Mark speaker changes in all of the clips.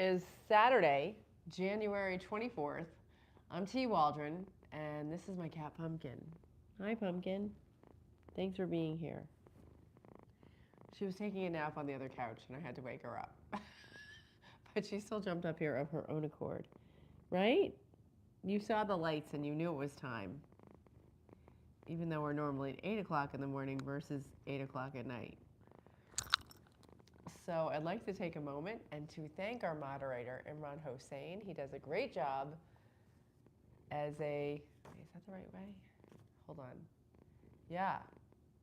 Speaker 1: is Saturday, January 24th. I'm T. Waldron, and this is my cat Pumpkin. Hi, Pumpkin. Thanks for being here. She was taking a nap on the other couch, and I had to wake her up. But she still jumped up here of her own accord. Right? You saw the lights and you knew it was time. Even though we're normally at 8 o'clock in the morning versus 8 o'clock at night. So I'd like to take a moment and to thank our moderator, Imran Hossain. He does a great job as a, is that the right way? Hold on. Yeah,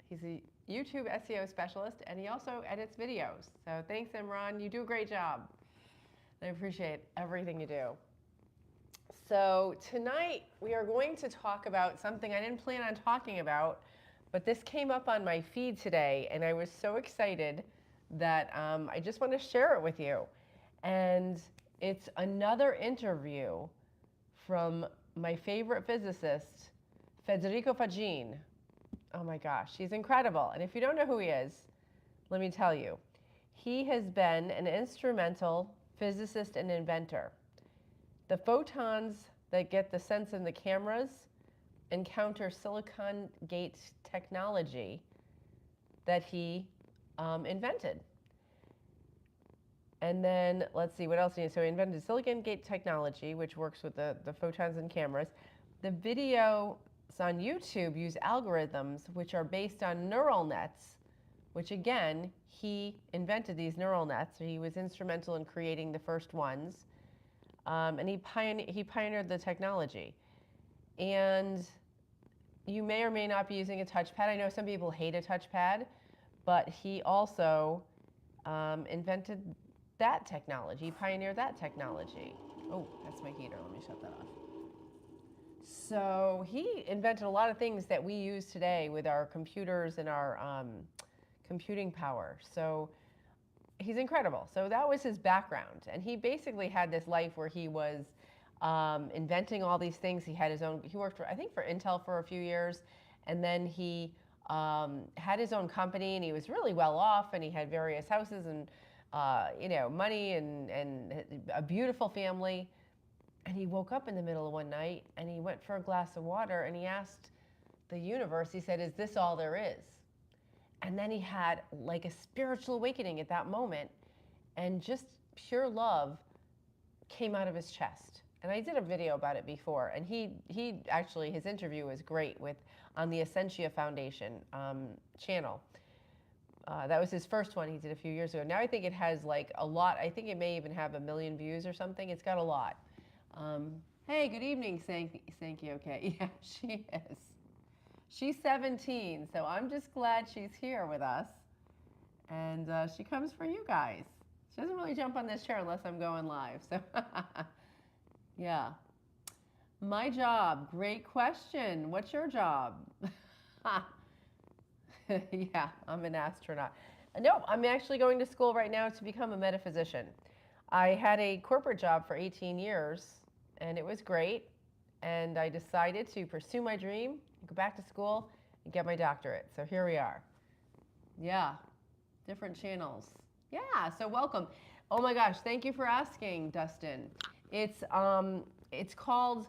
Speaker 1: he's a YouTube SEO specialist and he also edits videos. So thanks, Imran. You do a great job. I appreciate everything you do. So tonight we are going to talk about something I didn't plan on talking about, but this came up on my feed today and I was so excited that I just want to share it with you. And it's another interview from my favorite physicist, Federico Faggin. Oh my gosh, he's incredible. And if you don't know who he is, let me tell you. He has been an instrumental physicist and inventor. The photons that get the sense in the cameras encounter silicon gate technology that he invented. And then let's see what else he did. So he invented silicon gate technology, which works with the photons and cameras. The videos on YouTube use algorithms which are based on neural nets, which again, he invented these neural nets. So he was instrumental in creating the first ones. And he pioneered the technology. And you may or may not be using a touchpad. I know some people hate a touchpad, but he also invented that technology. He pioneered that technology. Oh, that's my heater. Let me shut that off. So he invented a lot of things that we use today with our computers and our computing power. So he's incredible. So that was his background. And he basically had this life where he was inventing all these things. He had his own, he worked for, I think for Intel for a few years. And then he had his own company and he was really well off and he had various houses and money and a beautiful family. And he woke up in the middle of one night and he went for a glass of water and he asked the universe, he said, is this all there is? And then he had like a spiritual awakening at that moment and just pure love came out of his chest. And I did a video about it before and he actually, his interview was great on the Essentia Foundation channel. That was his first one he did a few years ago. Now I think it has like a lot, I think it may even have 1 million views or something. It's got a lot. Hey, good evening, Sankey. Okay, yeah, she is. She's 17, so I'm just glad she's here with us. And she comes for you guys. She doesn't really jump on this chair unless I'm going live. So, yeah. My job, great question. What's your job? Yeah, I'm an astronaut. No, I'm actually going to school right now to become a metaphysician. I had a corporate job for 18 years, and it was great. And I decided to pursue my dream, go back to school, and get my doctorate. So here we are. Yeah, different channels. Yeah, so welcome. Oh my gosh, thank you for asking, Dustin. It's called,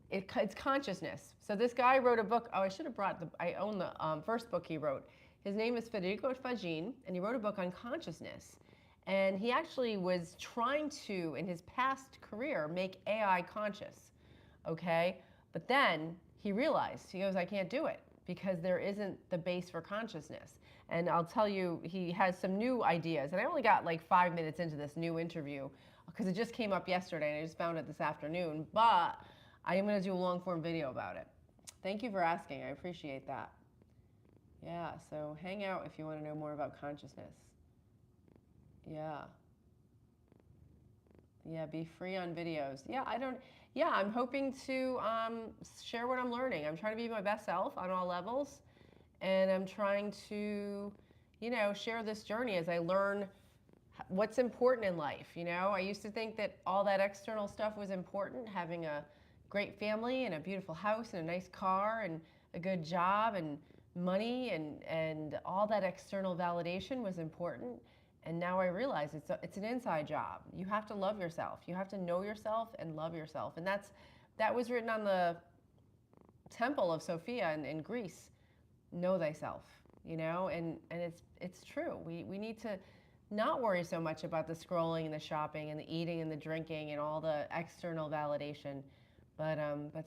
Speaker 1: it's consciousness. So this guy wrote a book. Oh, I should have brought I own the first book he wrote. His name is Federico Faggin, and he wrote a book on consciousness. And he actually was trying to, in his past career, make AI conscious. Okay, but then he realized, he goes, I can't do it because there isn't the base for consciousness. And I'll tell you, he has some new ideas. And I only got like 5 minutes into this new interview because it just came up yesterday and I just found it this afternoon. But I am going to do a long form video about it. Thank you for asking. I appreciate that. Yeah, so hang out if you want to know more about consciousness. Yeah. Yeah, be free on videos. Yeah, I'm hoping to share what I'm learning. I'm trying to be my best self on all levels. And I'm trying to, share this journey as I learn what's important in life. I used to think that all that external stuff was important, having a great family and a beautiful house and a nice car and a good job and money and all that external validation was important. And now I realize it's an inside job. You have to love yourself. You have to know yourself and love yourself. And that was written on the temple of Sophia in Greece. Know thyself, and it's true. We need to not worry so much about the scrolling and the shopping and the eating and the drinking and all the external validation, but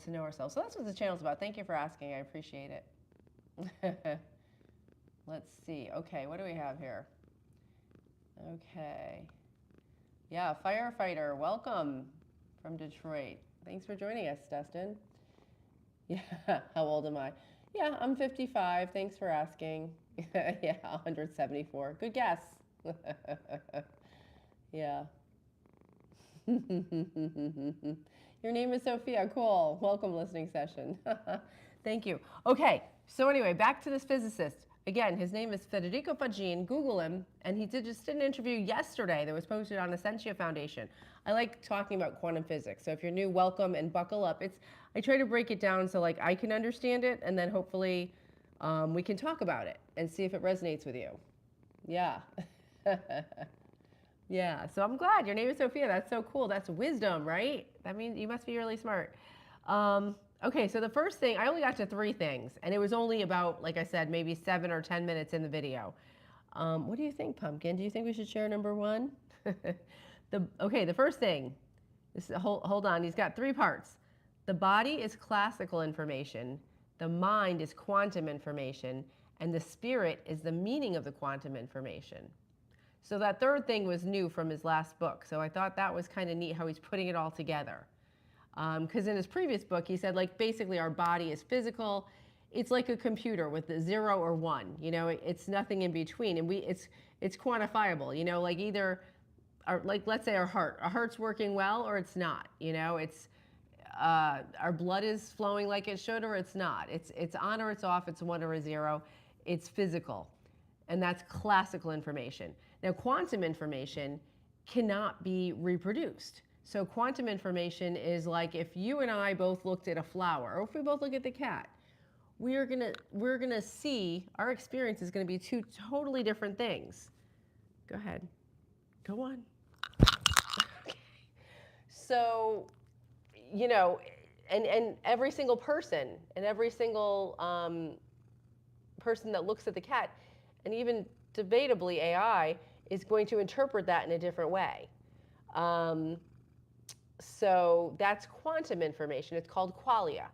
Speaker 1: to know ourselves. So that's what the channel's about. Thank you for asking. I appreciate it. Let's see. Okay, what do we have here? Okay. Yeah, firefighter, welcome from Detroit. Thanks for joining us, Dustin. Yeah, how old am I? Yeah, I'm 55. Thanks for asking. Yeah, 174. Good guess. Yeah. Your name is Sophia. Cool. Welcome, listening session. Thank you. Okay, so anyway, back to this physicist. Again, his name is Federico Faggin. Google him. And he just did an interview yesterday that was posted on Essentia Foundation. I like talking about quantum physics. So if you're new, welcome and buckle up. I try to break it down so like I can understand it, and then hopefully we can talk about it and see if it resonates with you. Yeah. Yeah, so I'm glad your name is Sophia. That's so cool. That's wisdom, right? That means you must be really smart. Okay, so the first thing, I only got to 3 things, and it was only about, like I said, maybe 7 or 10 minutes in the video. What do you think, Pumpkin? Do you think we should share number 1? The first thing, hold on, he's got 3 parts. The body is classical information, the mind is quantum information, and the spirit is the meaning of the quantum information. So that third thing was new from his last book. So I thought that was kind of neat how he's putting it all together. Because in his previous book, he said, like, basically our body is physical. It's like a computer with the 0 or 1. It's nothing in between. And it's quantifiable, like either, like let's say our heart's working well or it's not. It's our blood is flowing like it should or it's not. It's on or it's off. It's 1 or a 0. It's physical. And that's classical information. Now, quantum information cannot be reproduced. So quantum information is like if you and I both looked at a flower, or if we both look at the cat, we're gonna see, our experience is gonna be 2 totally different things. Go ahead. Go on. Okay. So, and every single person and every single person that looks at the cat, and even debatably AI, is going to interpret that in a different way. So that's quantum information. It's called qualia.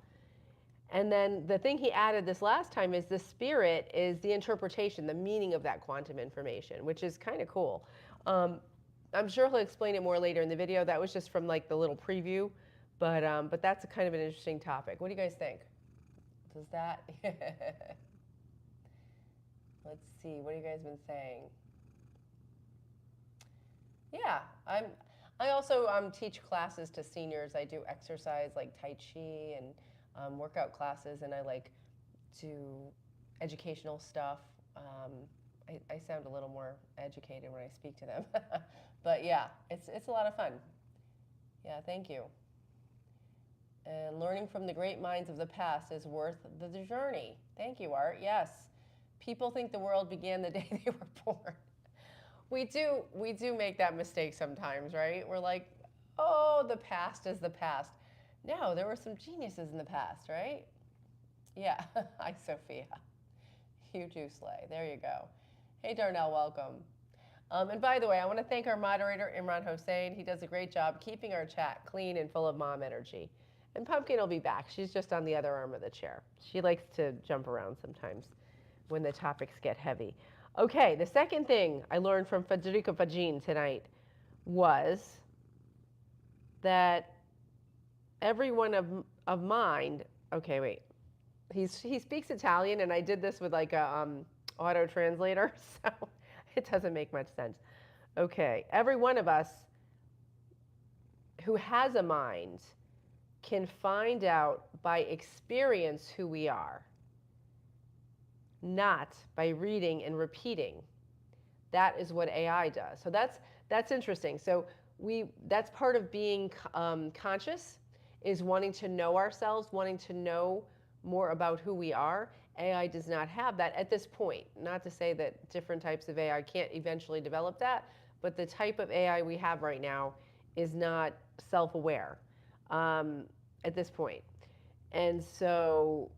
Speaker 1: And then the thing he added this last time is the spirit is the interpretation, the meaning of that quantum information, which is kind of cool. I'm sure he'll explain it more later in the video. That was just from like the little preview, but that's a kind of an interesting topic. What do you guys think? Does that? Let's see. What have you guys been saying? Yeah, I also teach classes to seniors. I do exercise like Tai Chi and workout classes, and I like do educational stuff. I sound a little more educated when I speak to them. But yeah, it's a lot of fun. Yeah, thank you. And learning from the great minds of the past is worth the journey. Thank you, Art. Yes. People think the world began the day they were born. We do make that mistake sometimes, right? We're like, oh, the past is the past. No, there were some geniuses in the past, right? Yeah. Hi, Sophia. You do slay. There you go. Hey, Darnell, welcome. And by the way, I want to thank our moderator, Imran Hossain. He does a great job keeping our chat clean and full of mom energy. And Pumpkin will be back. She's just on the other arm of the chair. She likes to jump around sometimes when the topics get heavy. Okay, the second thing I learned from Federico Faggin tonight was that everyone of mind, okay, wait. He speaks Italian, and I did this with like a auto translator, so it doesn't make much sense. Okay, every one of us who has a mind can find out by experience who we are, not by reading and repeating. That is what AI does. So that's interesting. So that's part of being conscious, is wanting to know ourselves, wanting to know more about who we are. AI does not have that at this point. Not to say that different types of AI can't eventually develop that, but the type of AI we have right now is not self-aware at this point. And so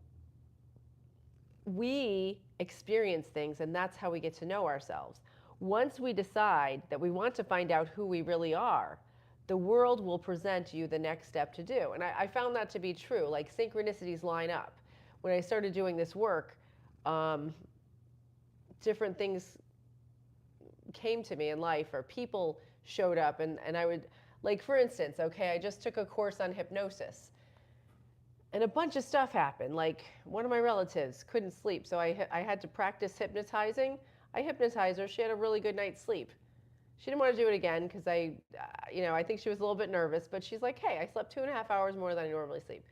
Speaker 1: we experience things, and that's how we get to know ourselves. Once we decide that we want to find out who we really are, the world will present you the next step to do. And I found that to be true. Like synchronicities line up. When I started doing this work, different things came to me in life, or people showed up, and I would, like for instance, okay, I just took a course on hypnosis. And a bunch of stuff happened. Like one of my relatives couldn't sleep, so I had to practice hypnotizing. I hypnotized her. She had a really good night's sleep. She didn't want to do it again because I think she was a little bit nervous. But she's like, hey, I slept 2.5 hours more than I normally sleep.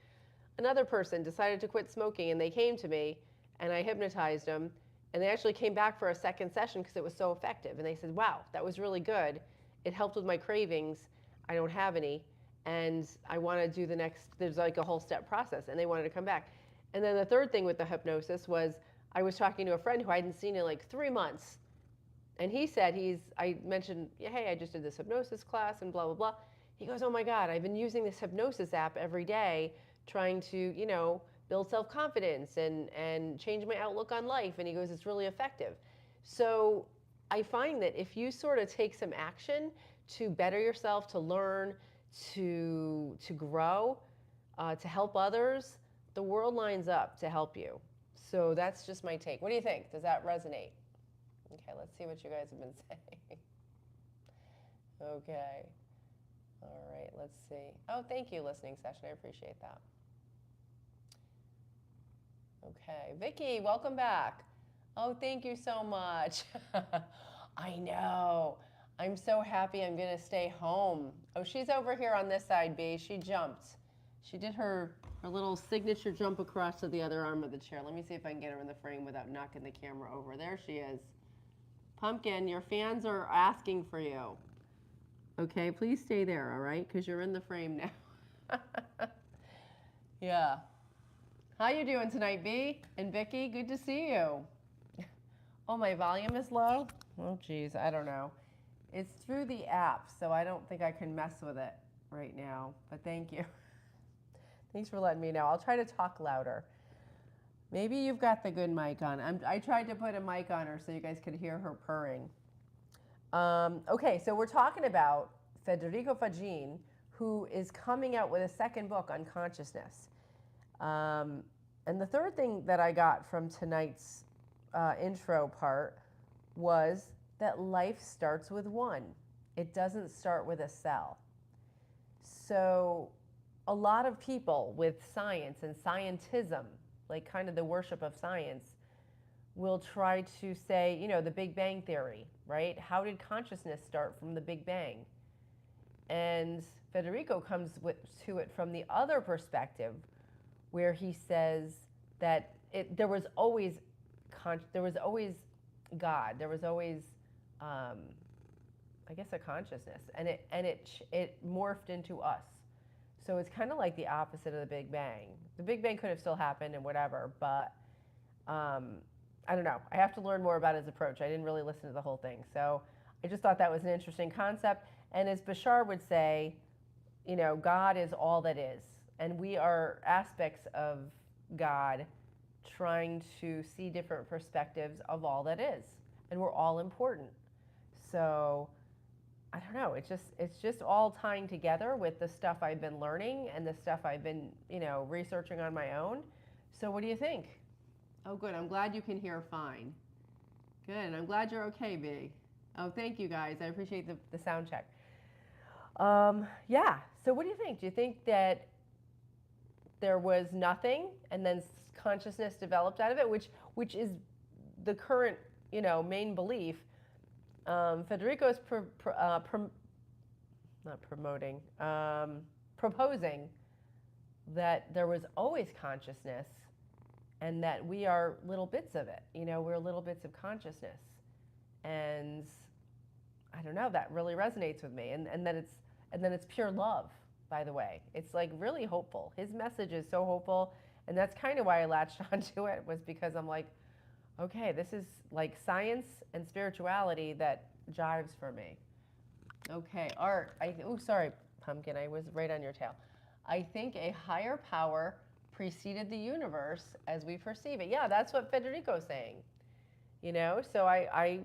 Speaker 1: Another person decided to quit smoking, and they came to me, and I hypnotized them. And they actually came back for a second session because it was so effective. And they said, wow, that was really good. It helped with my cravings. I don't have any. And I want to do the next, there's like a whole step process, and they wanted to come back. And then the third thing with the hypnosis was I was talking to a friend who I hadn't seen in like 3 months. And he said, I mentioned, hey, I just did this hypnosis class and blah, blah, blah. He goes, oh my God, I've been using this hypnosis app every day, trying to, build self-confidence and change my outlook on life. And he goes, it's really effective. So I find that if you sort of take some action to better yourself, to learn, to grow, to help others, the world lines up to help you. So that's just my take. What do you think? Does that resonate? Okay, let's see what you guys have been saying. Okay. All right, let's see. Oh, thank you, listening session. I appreciate that. Okay, Vicky, welcome back. Oh, thank you so much. I know. I'm so happy I'm going to stay home. Oh, she's over here on this side, B. She jumped. She did her little signature jump across to the other arm of the chair. Let me see if I can get her in the frame without knocking the camera over. There she is. Pumpkin, your fans are asking for you. Okay, please stay there, all right? Because you're in the frame now. Yeah. How you doing tonight, B? And Vicky, good to see you. Oh, my volume is low? Oh, geez, I don't know. It's through the app, so I don't think I can mess with it right now. But thank you. Thanks for letting me know. I'll try to talk louder. Maybe you've got the good mic on. I tried to put a mic on her so you guys could hear her purring. Okay, so we're talking about Federico Faggin, who is coming out with a second book on consciousness. And the third thing that I got from tonight's intro part was that life starts with one. It doesn't start with a cell. So a lot of people with science and scientism, like kind of the worship of science, will try to say, the Big Bang Theory, right? How did consciousness start from the Big Bang? And Federico comes to it from the other perspective, where he says that there was always God, there was always, I guess, a consciousness, and it morphed into us. So it's kind of like the opposite of the Big Bang. The Big Bang could have still happened and whatever, but I don't know. I have to learn more about his approach. I didn't really listen to the whole thing, so I just thought that was an interesting concept. And as Bashar would say, God is all that is, and we are aspects of God trying to see different perspectives of all that is, and we're all important. So I don't know, it's just all tying together with the stuff I've been learning and the stuff I've been researching on my own. So what do you think? Oh, good. I'm glad you can hear fine. Good. And I'm glad you're okay, B. Oh, thank you guys. I appreciate the sound check. Yeah. So what do you think? Do you think that there was nothing and then consciousness developed out of it, which is the current, main belief? Federico is proposing that there was always consciousness and that we are little bits of it. We're little bits of consciousness. And I don't know, that really resonates with me. And then it's pure love, by the way. It's like really hopeful. His message is so hopeful, And that's kind of why I latched onto it, was because I'm like, okay, this is like science and spirituality that jives for me. Okay, art. Oh, sorry, Pumpkin. I was right on your tail. I think a higher power preceded the universe as we perceive it. Yeah, that's what Federico's saying. So I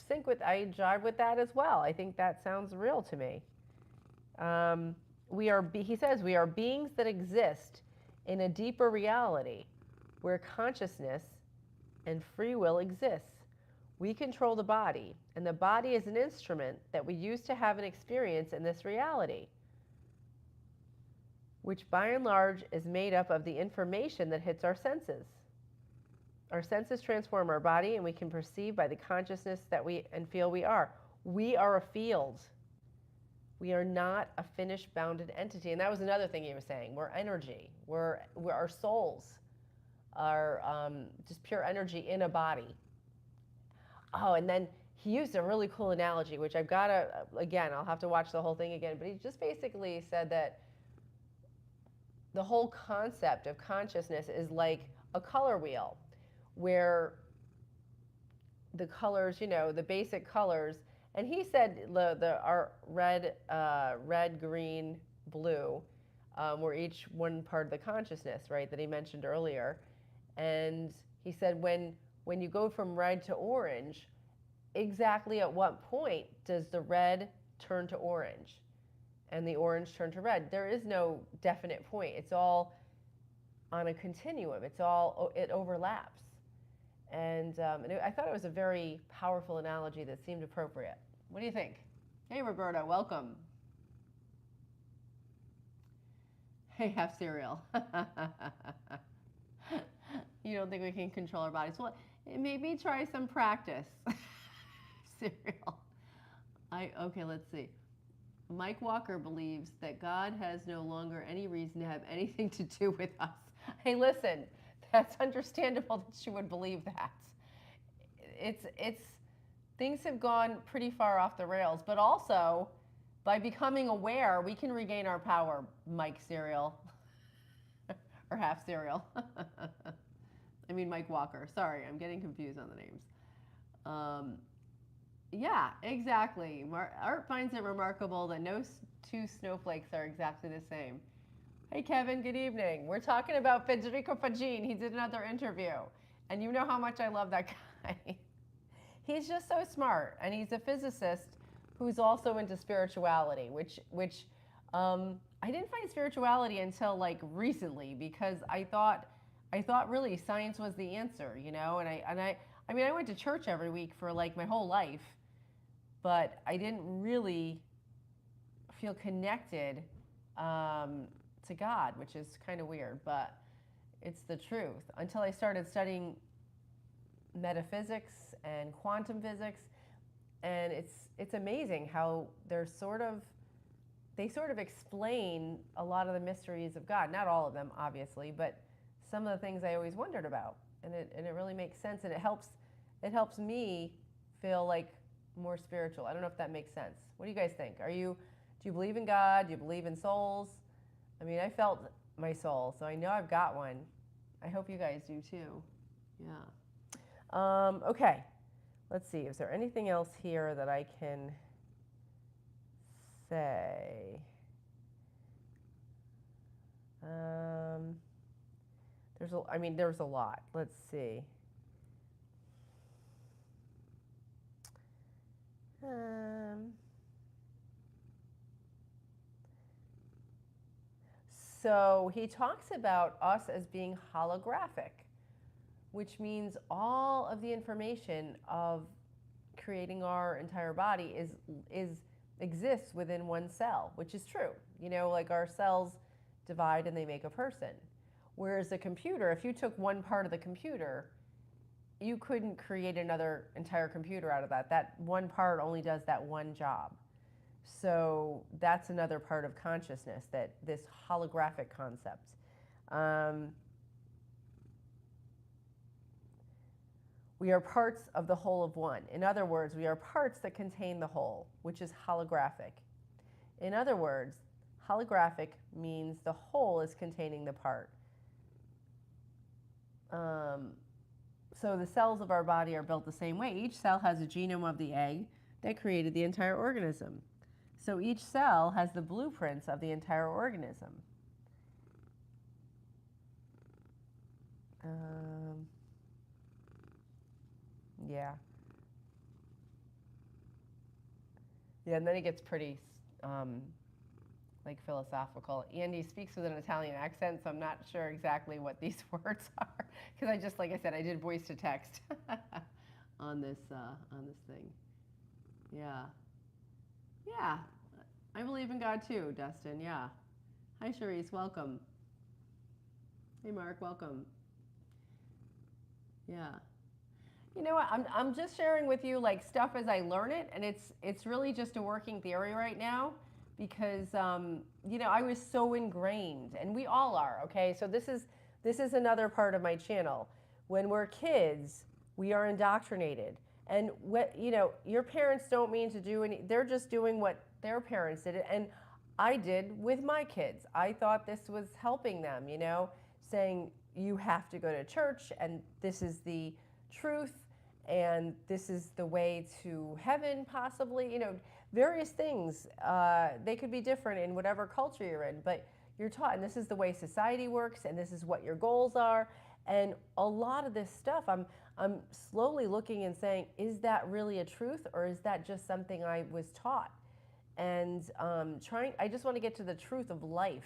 Speaker 1: I jive with that as well. I think that sounds real to me. He says, we are beings that exist in a deeper reality where consciousness and free will exists. We control the body, and the body is an instrument that we use to have an experience in this reality, which by and large is made up of the information that hits our senses. Our senses transform our body, and we can perceive by the consciousness that we and feel we are. We are a field. We are not a finished, bounded entity. And that was another thing he was saying. We're energy. We're our souls are just pure energy in a body. Oh, and then he used a really cool analogy, which I've got to, again, I'll have to watch the whole thing again. But he just basically said that the whole concept of consciousness is like a color wheel, where the colors, the basic colors, and he said our red, green, blue, were each one part of the consciousness, right, that he mentioned earlier. And he said when you go from red to orange, exactly at what point does the red turn to orange and the orange turn to red? There is no definite point. It's all on a continuum. It overlaps. And I thought it was a very powerful analogy that seemed appropriate. What do you think? Hey, Roberta, welcome. Hey, have cereal. You don't think we can control our bodies? Well, maybe try some practice. Cereal. Okay, let's see. Mike Walker believes that God has no longer any reason to have anything to do with us. Hey, listen, that's understandable that you would believe that. It's things have gone pretty far off the rails, but also by becoming aware, we can regain our power. Mike Cereal, or half cereal. I mean Mike Walker. Sorry, I'm getting confused on the names. Yeah, exactly. Art finds it remarkable that no two snowflakes are exactly the same. Hey, Kevin, good evening. We're talking about Federico Fagin. He did another interview. And you know how much I love that guy. He's just so smart. And he's a physicist who's also into spirituality, which I didn't find spirituality until like recently, because I thought really science was the answer, And I mean, I went to church every week for like my whole life, but I didn't really feel connected to God, which is kind of weird, but it's the truth. Until I started studying metaphysics and quantum physics, and it's amazing how they sort of explain a lot of the mysteries of God. Not all of them, obviously, but some of the things I always wondered about, and it really makes sense, and it helps me feel like more spiritual. I don't know if that makes sense. What do you guys think? Do you believe in God? Do you believe in souls? I mean, I felt my soul, so I know I've got one. I hope you guys do too. Yeah. Okay. Let's see. Is there anything else here that I can say? There's a lot. Let's see. So he talks about us as being holographic, which means all of the information of creating our entire body exists within one cell, which is true. Like our cells divide and they make a person. Whereas a computer, if you took one part of the computer, you couldn't create another entire computer out of that. That one part only does that one job. So that's another part of consciousness, that this holographic concept. We are parts of the whole of one. In other words, we are parts that contain the whole, which is holographic. In other words, holographic means the whole is containing the part. Um, so the cells of our body are built the same way. Each cell has a genome of the egg that created the entire organism. So each cell has the blueprints of the entire organism. Um, yeah. Yeah, and then it gets pretty um, like philosophical. Andy speaks with an Italian accent, so I'm not sure exactly what these words are because I just, like I said, I did voice to text on this thing. Yeah, yeah. I believe in God too, Dustin. Yeah. Hi, Charisse. Welcome. Hey, Mark. Welcome. Yeah. You know what? I'm just sharing with you like stuff as I learn it, and it's really just a working theory right now because you know I was so ingrained, and we all are. Okay, so this is another part of my channel. When we're kids, we are indoctrinated, and what you know, your parents don't mean to do any. They're just doing what their parents did, and I did with my kids. I thought this was helping them. You know, saying you have to go to church, and this is the truth and this is the way to heaven possibly, you know, various things. They could be different in whatever culture you're in, but you're taught, and this is the way society works, and this is what your goals are. And a lot of this stuff I'm slowly looking and saying, is that really a truth, or is that just something I was taught? And I just want to get to the truth of life.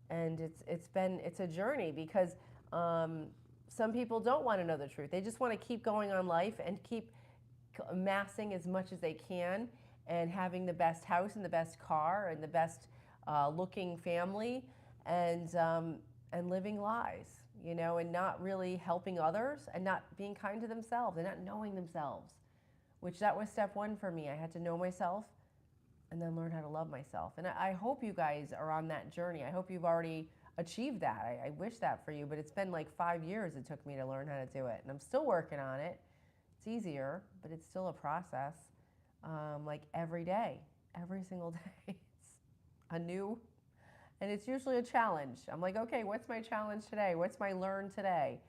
Speaker 1: And it's a journey because um, some people don't want to know the truth. They just want to keep going on life and keep amassing as much as they can and having the best house and the best car and the best looking family and living lies, you know, and not really helping others and not being kind to themselves and not knowing themselves, which that was step one for me. I had to know myself and then learn how to love myself. And I hope you guys are on that journey. I hope you've already achieved that. I wish that for you, but it's been like 5 years it took me to learn how to do it. And I'm still working on it. It's easier, but it's still a process. Like every day, every single day, it's a new, and it's usually a challenge. I'm like, okay, what's my challenge today? What's my learn today?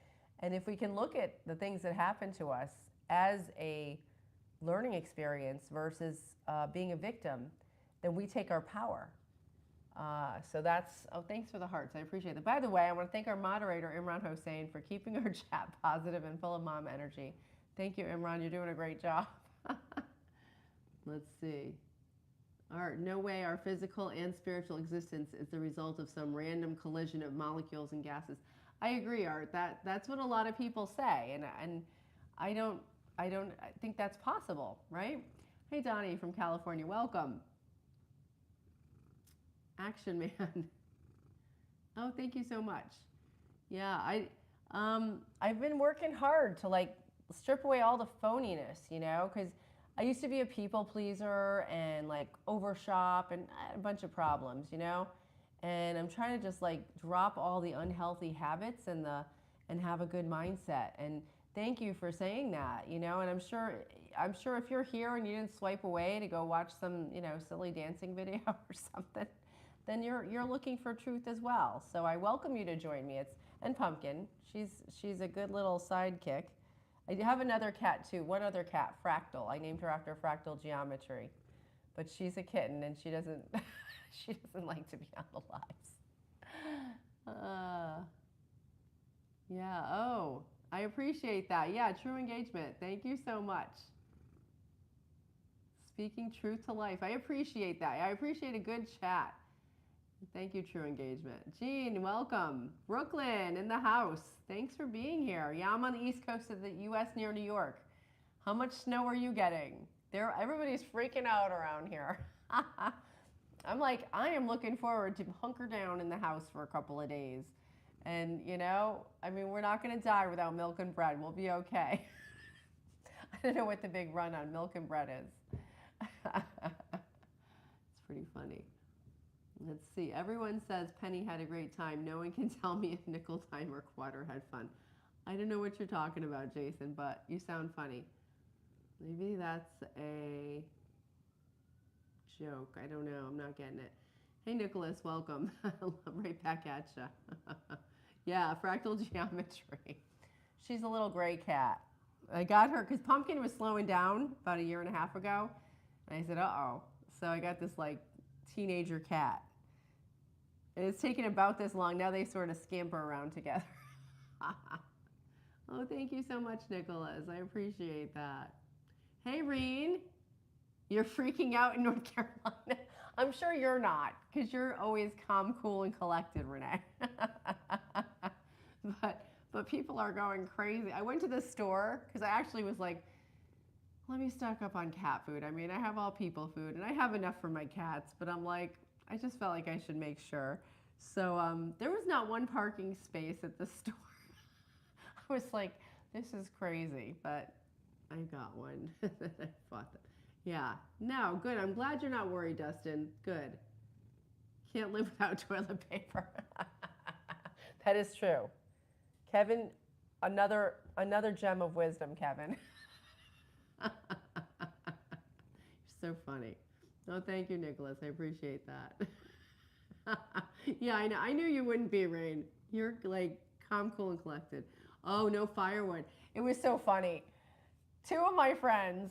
Speaker 1: And if we can look at the things that happen to us as a learning experience versus being a victim, then we take our power. So that's, oh, thanks for the hearts. I appreciate that. By the way, I want to thank our moderator, Imran Hossain, for keeping our chat positive and full of mom energy. Thank you, Imran. You're doing a great job. Let's see. Art, no way our physical and spiritual existence is the result of some random collision of molecules and gases. I agree, Art. That's what a lot of people say, and I don't I think that's possible, right? Hey, Donnie from California, welcome. Action Man. Oh, thank you so much. Yeah, I've been working hard to like strip away all the phoniness, you know, because I used to be a people pleaser and like overshop and I had a bunch of problems, you know, and I'm trying to just like drop all the unhealthy habits and have a good mindset. And thank you for saying that, you know, and I'm sure if you're here and you didn't swipe away to go watch some, you know, silly dancing video or something, then you're looking for truth as well. So I welcome you to join me. And Pumpkin, she's a good little sidekick. I have another cat too. One other cat, Fractal. I named her after fractal geometry, but she's a kitten and she doesn't she doesn't like to be on the lives. Yeah. Oh, I appreciate that. Yeah, true engagement. Thank you so much. Speaking truth to life. I appreciate that. I appreciate a good chat. Thank you, True Engagement. Jean, welcome. Brooklyn in the house. Thanks for being here. Yeah, I'm on the east coast of the U.S. near New York. How much snow are you getting? Everybody's freaking out around here. I'm like, I am looking forward to hunker down in the house for a couple of days. And, you know, I mean, we're not going to die without milk and bread. We'll be okay. I don't know what the big run on milk and bread is. It's pretty funny. Let's see. Everyone says Penny had a great time. No one can tell me if nickel time or quarter had fun. I don't know what you're talking about, Jason, but you sound funny. Maybe that's a joke. I don't know. I'm not getting it. Hey, Nicholas, welcome. I'm right back at you. Yeah, fractal geometry. She's a little gray cat. I got her because Pumpkin was slowing down about a year and a half ago. And I said, uh-oh. So I got this like teenager cat. And it's taken about this long. Now they sort of scamper around together. Oh, thank you so much, Nicholas. I appreciate that. Hey, Reen. You're freaking out in North Carolina. I'm sure you're not, because you're always calm, cool, and collected, Renee. But people are going crazy. I went to the store because I actually was like, let me stock up on cat food. I mean, I have all people food, and I have enough for my cats, but I'm like, I just felt like I should make sure. So there was not one parking space at the store. I was like, this is crazy, but I got one. I bought them. Yeah, no, good. I'm glad you're not worried, Dustin. Good. Can't live without toilet paper. That is true. Kevin, another gem of wisdom, Kevin. You're so funny. Oh, thank you, Nicholas. I appreciate that. Yeah, I know. I knew you wouldn't be, Rain. You're like calm, cool, and collected. Oh, no firewood. It was so funny. Two of my friends,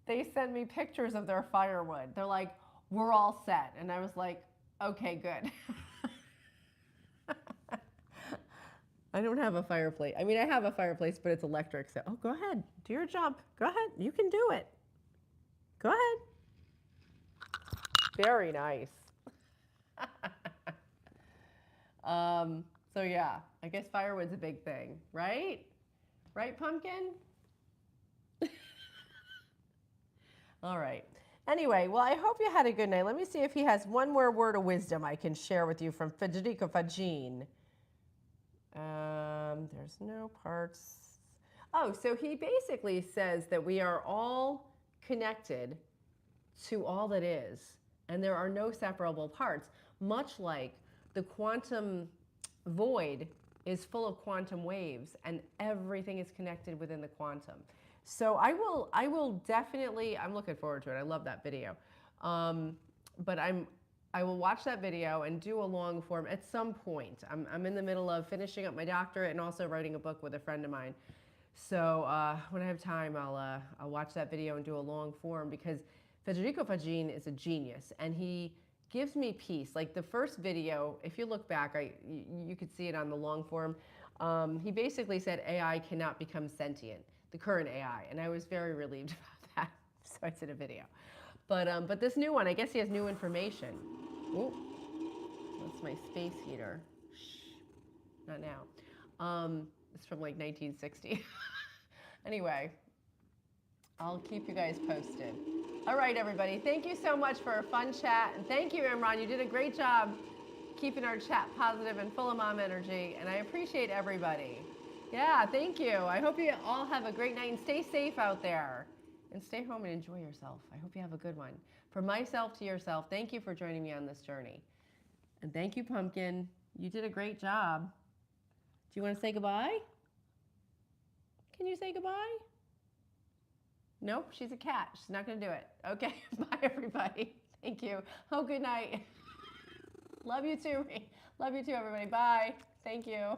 Speaker 1: they sent me pictures of their firewood. They're like, we're all set. And I was like, okay, good. I don't have a fireplace. I mean, I have a fireplace, but it's electric. So, oh, go ahead. Do your job. Go ahead. You can do it. Go ahead. Very nice. So yeah, I guess firewood's a big thing, right? Right, Pumpkin? All right. Anyway, well, I hope you had a good night. Let me see if he has one more word of wisdom I can share with you from Federico Fagin. There's no parts. Oh, so he basically says that we are all connected to all that is, and there are no separable parts, much like the quantum void is full of quantum waves, and everything is connected within the quantum. So I will definitely, I'm looking forward to it. I love that video. But I will watch that video and do a long form at some point. I'm in the middle of finishing up my doctorate and also writing a book with a friend of mine. So when I have time, I'll watch that video and do a long form, because Federico Fagin is a genius, and he gives me peace. Like the first video, if you look back, you could see it on the long form. He basically said AI cannot become sentient, the current AI, and I was very relieved about that. So I did a video. But this new one, I guess he has new information. Oh, that's my space heater. Shh, not now. It's from like 1960. Anyway, I'll keep you guys posted. All right, everybody. Thank you so much for a fun chat. And thank you, Imran. You did a great job keeping our chat positive and full of mom energy. And I appreciate everybody. Yeah, thank you. I hope you all have a great night and stay safe out there. And stay home and enjoy yourself. I hope you have a good one. From myself to yourself, thank you for joining me on this journey. And thank you, Pumpkin. You did a great job. Do you want to say goodbye? Can you say goodbye? Nope, she's a cat. She's not going to do it. Okay, bye, everybody. Thank you. Oh, good night. Love you too. Love you too, everybody. Bye. Thank you.